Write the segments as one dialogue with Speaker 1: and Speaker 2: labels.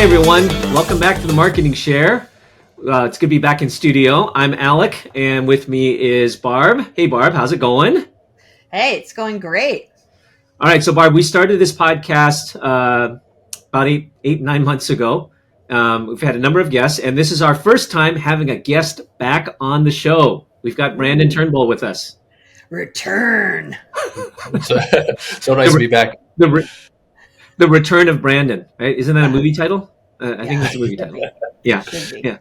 Speaker 1: everyone. Welcome back to the Marketing Share. It's good to be back in studio. I'm Alec, and with me is Barb. Hey, Barb, how's it going?
Speaker 2: Hey, it's going great.
Speaker 1: All right, so Barb, we started this podcast about 9 months ago. We've had a number of guests, and this is our first time having a guest back on the show. We've got Brandon Turnbull with us.
Speaker 2: Return.
Speaker 3: So nice to be back.
Speaker 1: The Return of Brandon, right? Isn't that a movie title? I think that's a movie title. Yeah, yeah.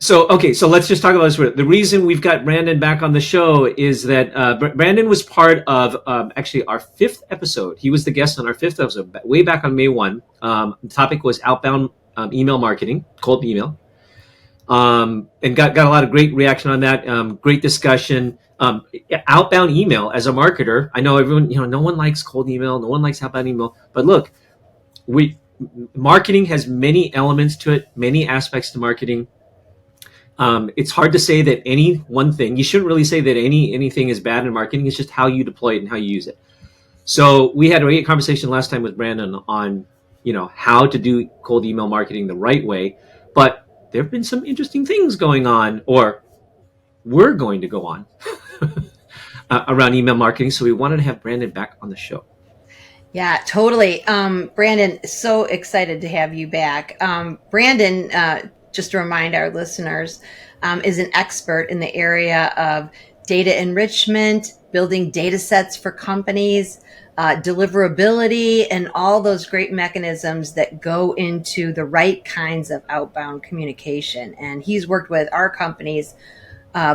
Speaker 1: So let's just talk about this. The reason we've got Brandon back on the show is that Brandon was part of actually our 5th episode. He was the guest on our 5th episode, way back on May 1. The topic was outbound email marketing, cold email, and got a lot of great reaction on that. Great discussion. Outbound email as a marketer. I know everyone, no one likes cold email, no one likes outbound email, but look, marketing has many elements to it, many aspects to marketing. It's hard to say that any one thing, you shouldn't really say that anything is bad in marketing. It's just how you deploy it and how you use it. So we had a great conversation last time with Brandon on, how to do cold email marketing the right way. But there have been some interesting things going on, or we're going to go on around email marketing. So we wanted to have Brandon back on the show.
Speaker 2: Yeah, totally. Brandon, so excited to have you back. Brandon, just to remind our listeners, is an expert in the area of data enrichment, building data sets for companies, deliverability, and all those great mechanisms that go into the right kinds of outbound communication. And he's worked with our companies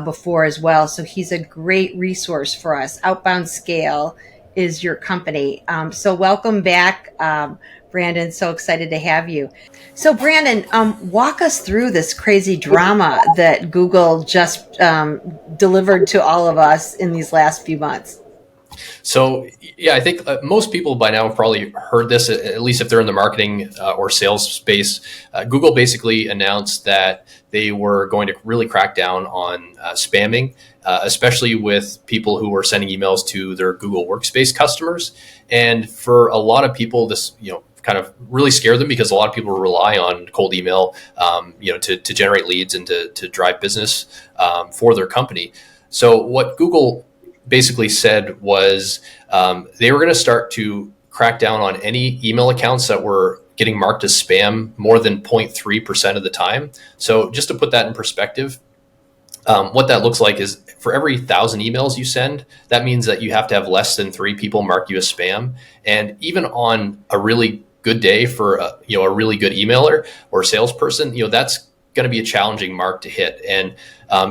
Speaker 2: before as well. So he's a great resource for us. Outbound Scale is your company. So welcome back, Brandon. So excited to have you. So Brandon, walk us through this crazy drama that Google just delivered to all of us in these last few months.
Speaker 3: So, yeah, I think most people by now have probably heard this, at least if they're in the marketing or sales space. Google basically announced that they were going to really crack down on spamming, especially with people who were sending emails to their Google Workspace customers. And for a lot of people, this, kind of really scared them because a lot of people rely on cold email, to generate leads and to drive business for their company. So what Google basically said was they were going to start to crack down on any email accounts that were getting marked as spam more than 0.3% of the time. So just to put that in perspective, what that looks like is for every 1,000 emails you send, that means that you have to have less than 3 people mark you as spam. And even on a really good day for a really good emailer or salesperson, that's going to be a challenging mark to hit. And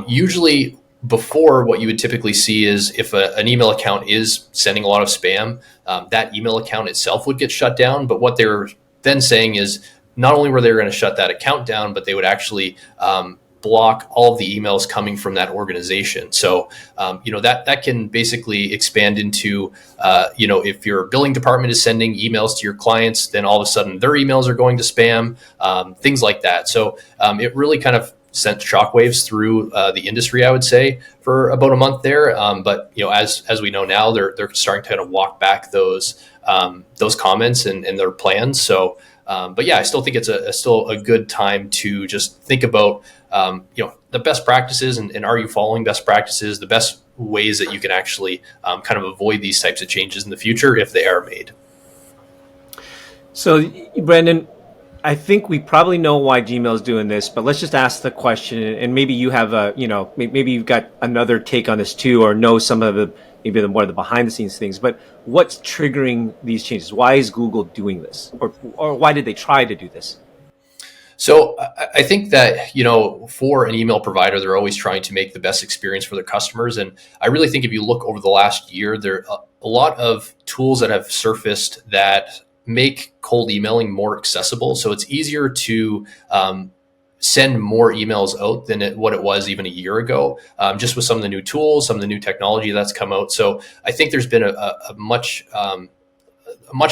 Speaker 3: usually before, what you would typically see is if an email account is sending a lot of spam, that email account itself would get shut down. But what they're then saying is not only were they going to shut that account down, but they would actually block all of the emails coming from that organization. So, that can basically expand into, if your billing department is sending emails to your clients, then all of a sudden their emails are going to spam, things like that. So it really kind of sent shockwaves through the industry, I would say, for about a month there. But as we know now, they're starting to kind of walk back those comments and their plans. So, but yeah, I still think it's still a good time to just think about the best practices and are you following best practices, the best ways that you can actually kind of avoid these types of changes in the future if they are made.
Speaker 1: So, Brandon, I think we probably know why Gmail is doing this, but let's just ask the question, and maybe you have maybe you've got another take on this too, or know some of maybe the more the behind the scenes things. But what's triggering these changes? Why is Google doing this, or why did they try to do this?
Speaker 3: So I think that, for an email provider, they're always trying to make the best experience for their customers. And I really think if you look over the last year, there are a lot of tools that have surfaced that make cold emailing more accessible. So it's easier to send more emails out than what it was even a year ago, just with some of the new tools, some of the new technology that's come out. So I think there's been a much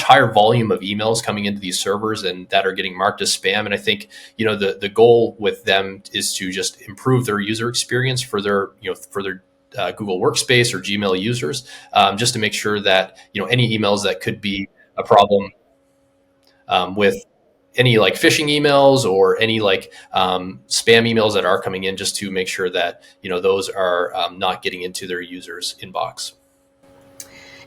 Speaker 3: higher volume of emails coming into these servers and that are getting marked as spam. And I think, the goal with them is to just improve their user experience for their Google Workspace or Gmail users, just to make sure that, any emails that could be a problem with any like phishing emails or any like spam emails that are coming in, just to make sure that, those are not getting into their users' inbox.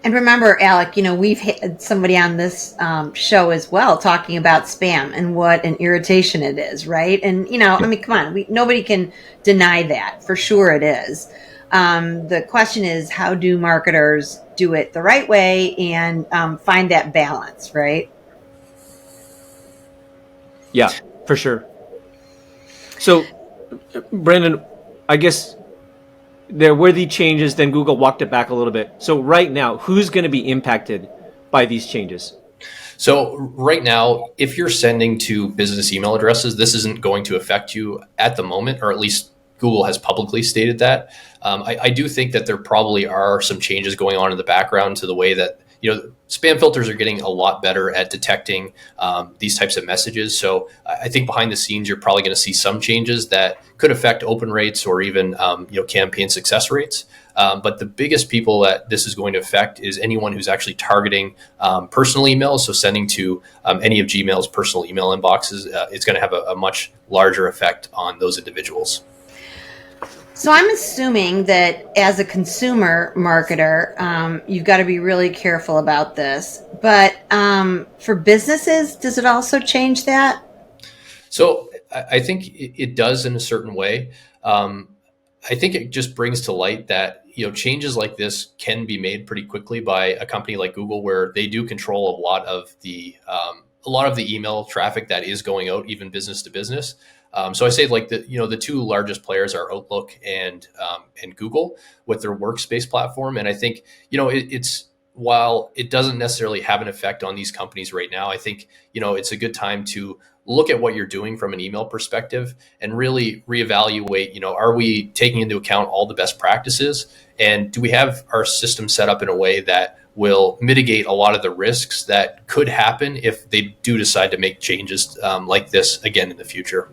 Speaker 2: And remember, Alec, we've had somebody on this show as well talking about spam and what an irritation it is, right? And, I mean, come on, nobody can deny that. For sure it is. The question is, how do marketers do it the right way and find that balance, right?
Speaker 1: Yeah, for sure. So, Brandon, I guess there were the changes, then Google walked it back a little bit. So right now, who's going to be impacted by these changes?
Speaker 3: So right now, if you're sending to business email addresses, this isn't going to affect you at the moment, or at least Google has publicly stated that. I do think that there probably are some changes going on in the background to the way that, spam filters are getting a lot better at detecting these types of messages. So I think behind the scenes, you're probably going to see some changes that could affect open rates or even, campaign success rates. But the biggest people that this is going to affect is anyone who's actually targeting personal emails. So sending to any of Gmail's personal email inboxes, it's going to have a much larger effect on those individuals.
Speaker 2: So I'm assuming that as a consumer marketer, you've got to be really careful about this. But for businesses, does it also change that?
Speaker 3: So I think it does in a certain way. I think it just brings to light that, changes like this can be made pretty quickly by a company like Google, where they do control a lot of the email traffic that is going out, even business to business. So I say like the two largest players are Outlook and Google with their workspace platform. And I think, it's, while it doesn't necessarily have an effect on these companies right now, I think, it's a good time to look at what you're doing from an email perspective and really reevaluate, are we taking into account all the best practices? And do we have our system set up in a way that will mitigate a lot of the risks that could happen if they do decide to make changes like this again in the future?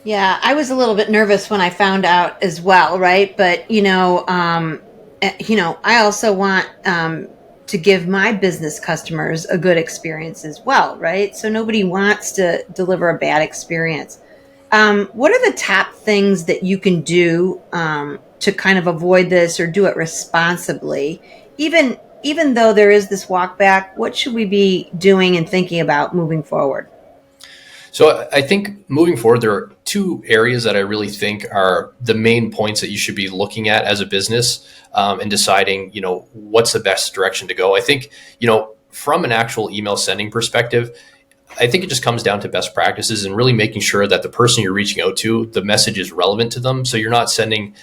Speaker 2: Yeah, I was a little bit nervous when I found out as well, right? But I also want to give my business customers a good experience as well, right? So nobody wants to deliver a bad experience. What are the top things that you can do to kind of avoid this or do it responsibly, even though there is this walk back? What should we be doing and thinking about moving forward?
Speaker 3: So I think moving forward, there are two areas that I really think are the main points that you should be looking at as a business and deciding, what's the best direction to go. I think, from an actual email sending perspective, I think it just comes down to best practices and really making sure that the person you're reaching out to, the message is relevant to them. So you're not sending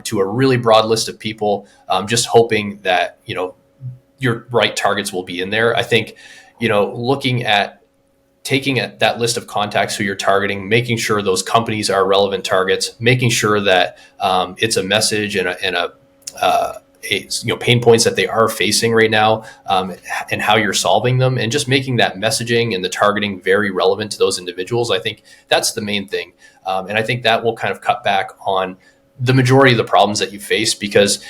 Speaker 3: to a really broad list of people, just hoping that, your right targets will be in there. I think, looking at taking that list of contacts who you're targeting, making sure those companies are relevant targets, making sure that it's a message and pain points that they are facing right now, and how you're solving them, and just making that messaging and the targeting very relevant to those individuals. I think that's the main thing, and I think that will kind of cut back on the majority of the problems that you face, because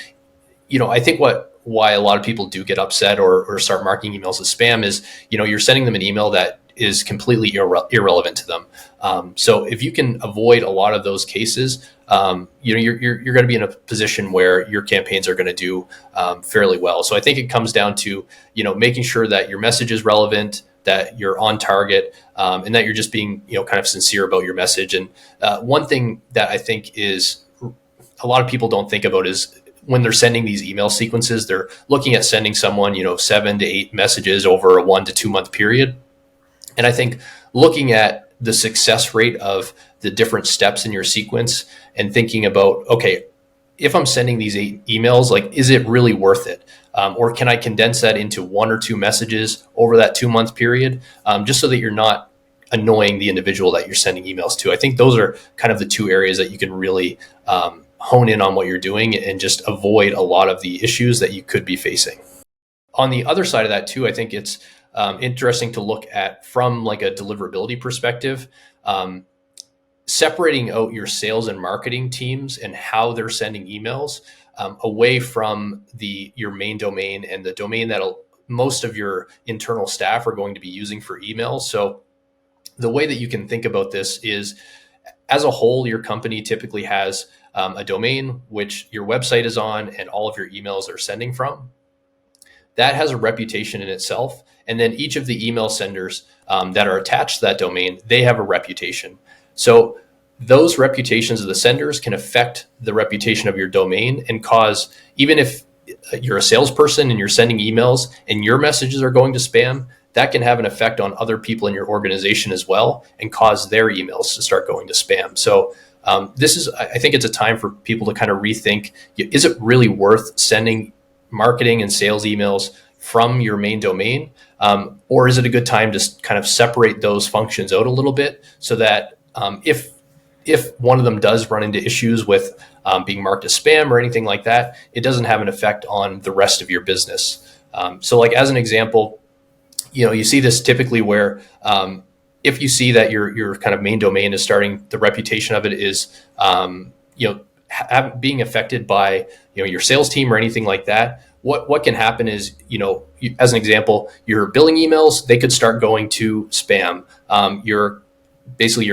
Speaker 3: I think why a lot of people do get upset or start marking emails as spam is, you're sending them an email that is completely irrelevant to them. So if you can avoid a lot of those cases, you're going to be in a position where your campaigns are going to do fairly well. So I think it comes down to, making sure that your message is relevant, that you're on target, and that you're just being, kind of sincere about your message. And one thing that I think is a lot of people don't think about is when they're sending these email sequences, they're looking at sending someone, 7 to 8 messages over a 1 to 2 month period. And I think looking at the success rate of the different steps in your sequence and thinking about, okay, if I'm sending these 8 emails, like, is it really worth it? Or can I condense that into 1 or 2 messages over that 2 month period, just so that you're not annoying the individual that you're sending emails to? I think those are kind of the 2 areas that you can really hone in on what you're doing and just avoid a lot of the issues that you could be facing. On the other side of that too, I think it's interesting to look at from like a deliverability perspective, separating out your sales and marketing teams and how they're sending emails away from your main domain and the domain that'll most of your internal staff are going to be using for emails. So the way that you can think about this is, as a whole, your company typically has a domain which your website is on and all of your emails are sending from. That has a reputation in itself. And then each of the email senders that are attached to that domain, they have a reputation. So those reputations of the senders can affect the reputation of your domain and cause, even if you're a salesperson and you're sending emails and your messages are going to spam, that can have an effect on other people in your organization as well and cause their emails to start going to spam. So I think it's a time for people to kind of rethink, is it really worth sending marketing and sales emails from your main domain? Or is it a good time to kind of separate those functions out a little bit so that if one of them does run into issues with being marked as spam or anything like that, it doesn't have an effect on the rest of your business. So like as an example, you see this typically where if you see that your kind of main domain is starting, the reputation of it is being affected by your sales team or anything like that. What can happen is, as an example, your billing emails, they could start going to spam. Your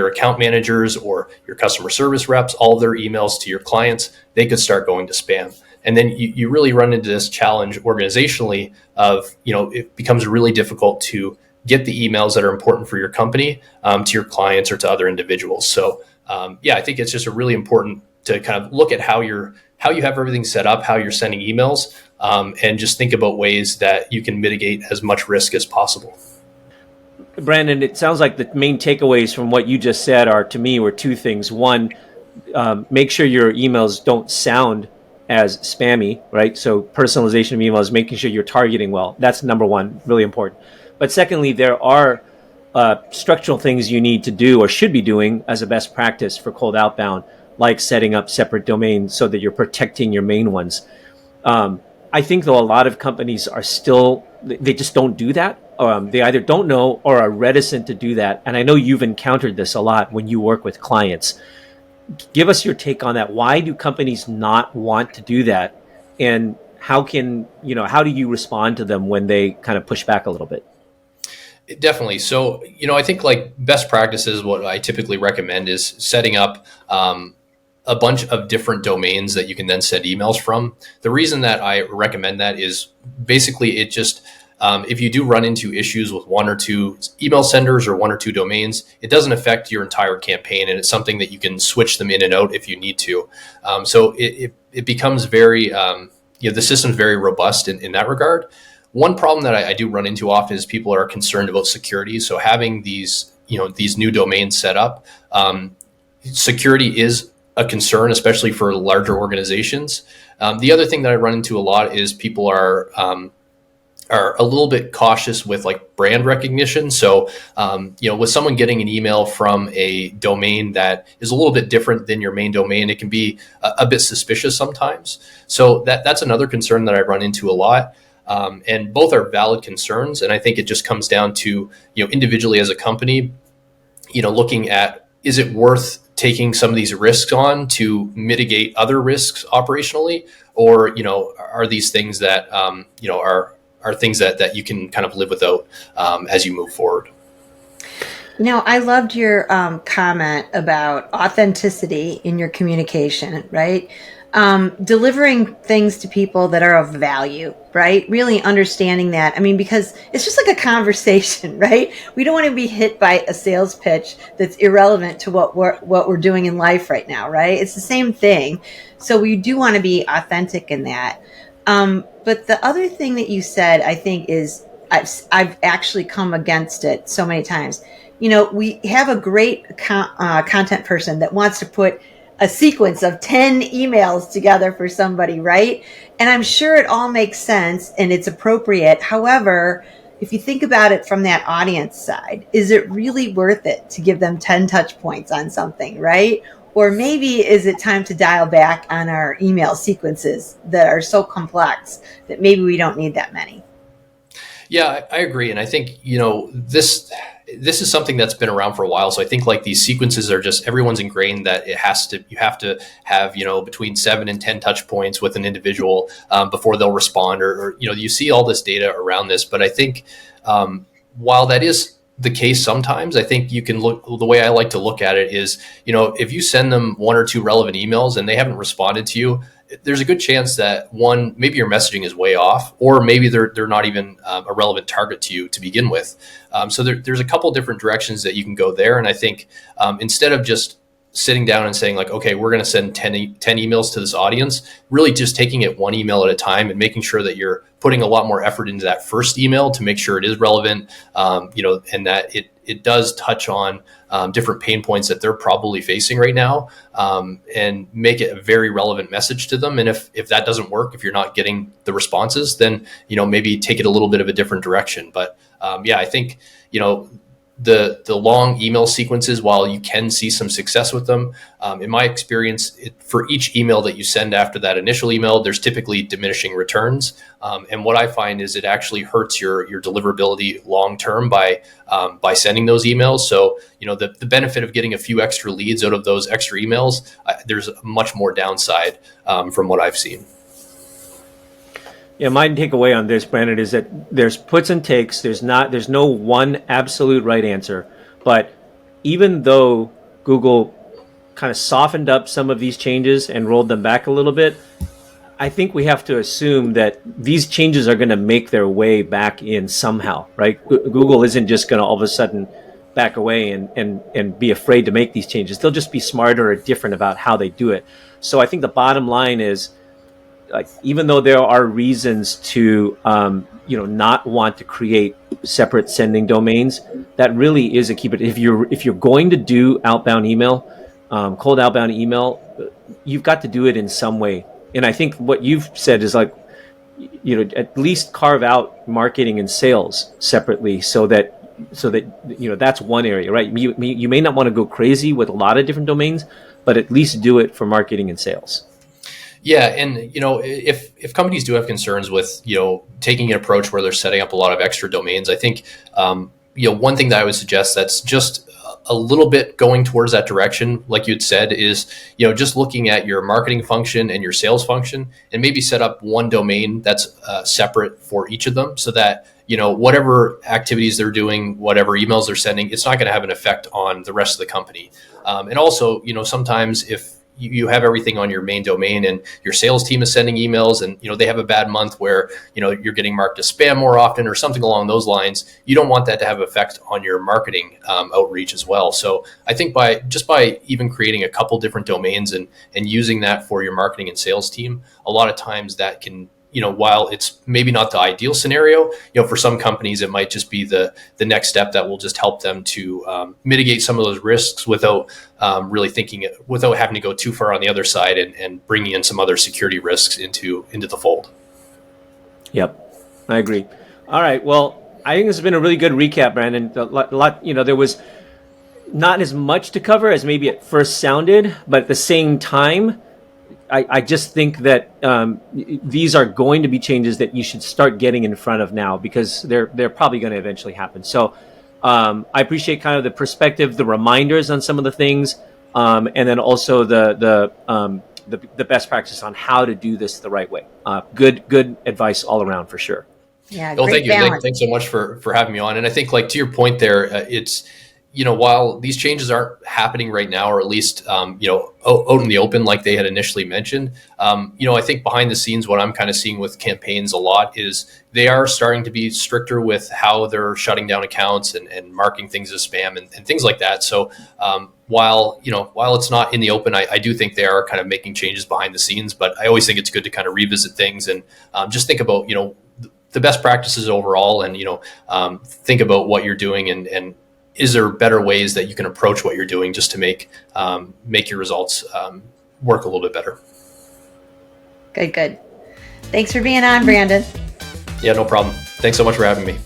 Speaker 3: account managers or your customer service reps, all their emails to your clients, they could start going to spam. And then you really run into this challenge organizationally of, it becomes really difficult to get the emails that are important for your company to your clients or to other individuals. So I think it's just a really important to kind of look at how you have everything set up, how you're sending emails, and just think about ways that you can mitigate as much risk as possible.
Speaker 1: Brandon, it sounds like the main takeaways from what you just said were two things. One, make sure your emails don't sound as spammy, right? So personalization of emails, making sure you're targeting well. That's number one, really important. But secondly, there are structural things you need to do or should be doing as a best practice for cold outbound, like setting up separate domains so that you're protecting your main ones. I think, though, a lot of companies are they just don't do that. They either don't know or are reticent to do that. And I know you've encountered this a lot when you work with clients. Give us your take on that. Why do companies not want to do that? And how do you respond to them when they kind of push back a little bit?
Speaker 3: Definitely. So, I think like best practices, what I typically recommend is setting up a bunch of different domains that you can then send emails from. The reason that I recommend that is basically it just, if you do run into issues with one or two email senders or one or two domains, it doesn't affect your entire campaign, and it's something that you can switch them in and out if you need to. So it becomes very, the system's very robust in that regard. One problem that I do run into often is people are concerned about security. So having these new domains set up, security is a concern, especially for larger organizations. The other thing that I run into a lot is people are a little bit cautious with like brand recognition. So, with someone getting an email from a domain that is a little bit different than your main domain, it can be a bit suspicious sometimes. So that's another concern that I run into a lot. And both are valid concerns. And I think it just comes down to, individually as a company, looking at, is it worth taking some of these risks on to mitigate other risks operationally? Or, are these things that, are things that you can kind of live without as you move forward?
Speaker 2: I loved your comment about authenticity in your communication, right? Delivering things to people that are of value, right? Really understanding that. I mean, because it's just like a conversation, right? We don't want to be hit by a sales pitch that's irrelevant to what we're doing in life right now, right? It's the same thing. So we do want to be authentic in that. But the other thing that you said, I think, is I've actually come against it so many times. We have a great content person that wants to put a sequence of 10 emails together for somebody, right? And I'm sure it all makes sense and it's appropriate. However, if you think about it from that audience side, is it really worth it to give them 10 touch points on something, right? Or maybe is it time to dial back on our email sequences that are so complex that maybe we don't need that many?
Speaker 3: Yeah, I agree. And I think, this is something that's been around for a while. So I think like these sequences are just, everyone's ingrained that you have to have, between 7 and 10 touch points with an individual before they'll respond, or you see all this data around this. But I think while that is the case sometimes, I think you can look, the way I like to look at it is, if you send them 1 or 2 relevant emails and they haven't responded to you, there's a good chance that one, maybe your messaging is way off, or maybe they're not even a relevant target to you to begin with. So there's a couple different directions that you can go there. And I think instead of just sitting down and saying like, okay, we're going to send 10 emails to this audience, really just taking it 1 email at a time and making sure that you're putting a lot more effort into that first email to make sure it is relevant, and that it does touch on different pain points that they're probably facing right now, and make it a very relevant message to them. And if that doesn't work, if you're not getting the responses, then, maybe take it a little bit of a different direction. But I think, the long email sequences, while you can see some success with them, in my experience, for each email that you send after that initial email, there's typically diminishing returns. And what I find is it actually hurts your deliverability long term by sending those emails. So, the benefit of getting a few extra leads out of those extra emails, there's much more downside from what I've seen.
Speaker 1: Yeah, my takeaway on this, Brandon, is that there's puts and takes. There's no one absolute right answer. But even though Google kind of softened up some of these changes and rolled them back a little bit, I think we have to assume that these changes are going to make their way back in somehow, right? Google isn't just going to all of a sudden back away and be afraid to make these changes. They'll just be smarter or different about how they do it. So I think the bottom line is, like, even though there are reasons to not want to create separate sending domains, that really is a key. But if you're going to do outbound email, cold outbound email, you've got to do it in some way. And I think what you've said is like, at least carve out marketing and sales separately, so that that's one area, right? You may not want to go crazy with a lot of different domains, but at least do it for marketing and sales.
Speaker 3: Yeah, and if companies do have concerns with taking an approach where they're setting up a lot of extra domains, I think one thing that I would suggest that's just a little bit going towards that direction, like you had said, is just looking at your marketing function and your sales function, and maybe set up one domain that's separate for each of them, so that whatever activities they're doing, whatever emails they're sending, it's not going to have an effect on the rest of the company. And also, sometimes if you have everything on your main domain and your sales team is sending emails and, they have a bad month where, you're getting marked as spam more often or something along those lines, you don't want that to have effect on your marketing outreach as well. So I think by even creating a couple different domains and using that for your marketing and sales team, a lot of times that can, while it's maybe not the ideal scenario, for some companies, it might just be the next step that will just help them to mitigate some of those risks without without having to go too far on the other side and bringing in some other security risks into the fold.
Speaker 1: Yep, I agree. All right. Well, I think this has been a really good recap, Brandon. A lot, there was not as much to cover as maybe it first sounded, but at the same time, I just think that these are going to be changes that you should start getting in front of now, because they're probably going to eventually happen. So I appreciate kind of the perspective, the reminders on some of the things, and then also the best practice on how to do this the right way. Good advice all around for sure.
Speaker 2: Yeah.
Speaker 3: Well, thank you.
Speaker 2: Balance.
Speaker 3: Thanks so much for having me on. And I think, like, to your point there, it's, while these changes aren't happening right now, or at least, out in the open, like they had initially mentioned, I think behind the scenes, what I'm kind of seeing with campaigns a lot is they are starting to be stricter with how they're shutting down accounts and marking things as spam and things like that. So, while it's not in the open, I do think they are kind of making changes behind the scenes, but I always think it's good to kind of revisit things and just think about, the best practices overall, and, think about what you're doing and is there better ways that you can approach what you're doing just to make your results work a little bit better?
Speaker 2: Good. Thanks for being on, Brandon.
Speaker 3: Yeah, no problem. Thanks so much for having me.